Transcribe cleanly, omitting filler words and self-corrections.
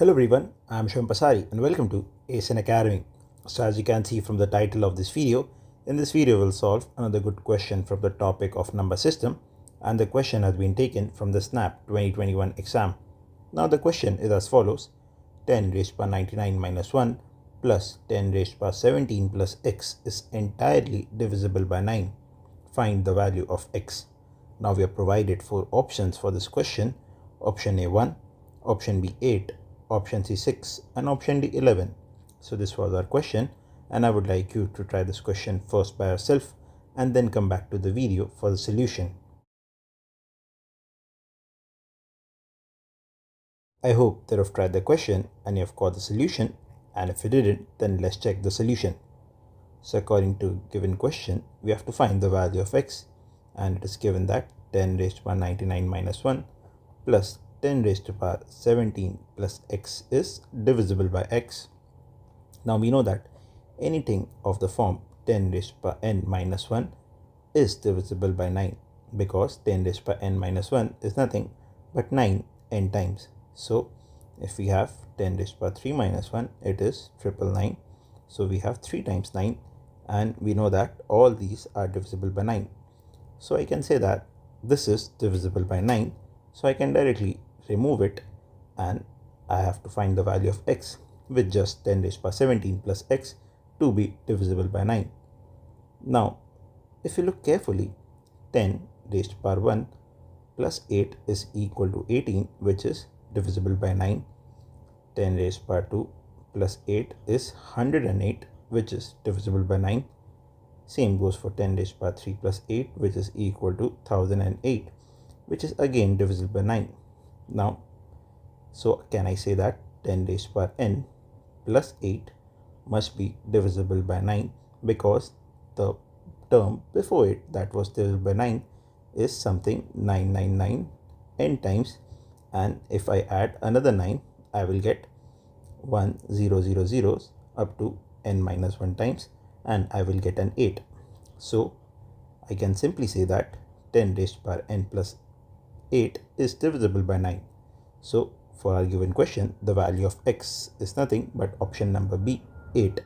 Hello everyone, I am Shivam Pasari and welcome to ASN Academy. So as you can see from the title of this video, in this video we'll solve another good question from the topic of number system, and the question has been taken from the SNAP 2021 exam. Now the question is as follows: 10 raised by 99 minus 1 plus 10 raised by 17 plus x is entirely divisible by 9. Find the value of x. Now we are provided 4 options for this question: option A 1, option B 8, option C 6 and option D 11. So this was our question, and I would like you to try this question first by yourself and then come back to the video for the solution. I hope that you've tried the question and you've got the solution, and if you didn't, then let's check the solution. So according to given question, we have to find the value of x, and it is given that 10 raised to power 99 minus 1 plus 10 raised to power 17 plus x is divisible by x. Now we know that anything of the form 10 raised to power n minus 1 is divisible by 9, because 10 raised to power n minus 1 is nothing but 9 n times. So if we have 10 raised to power 3 minus 1, it is 999. So we have 3 times 9, and we know that all these are divisible by 9. So I can say that this is divisible by 9. So I can directly remove it, and I have to find the value of x with just 10 raised to power 17 plus x to be divisible by 9. Now if you look carefully, 10 raised to power 1 plus 8 is equal to 18, which is divisible by 9. 10 raised to power 2 plus 8 is 108, which is divisible by 9. Same goes for 10 raised to power 3 plus 8, which is equal to 1008, which is again divisible by 9. Now, so can I say that 10 raised to power n plus 8 must be divisible by 9, because the term before it that was divisible by 9 is something 999 n times, and if I add another 9, I will get 1000 up to n minus 1 times, and I will get an 8. So I can simply say that 10 raised to power n plus 8 is divisible by 9. So for our given question, the value of x is nothing but option number B, 8.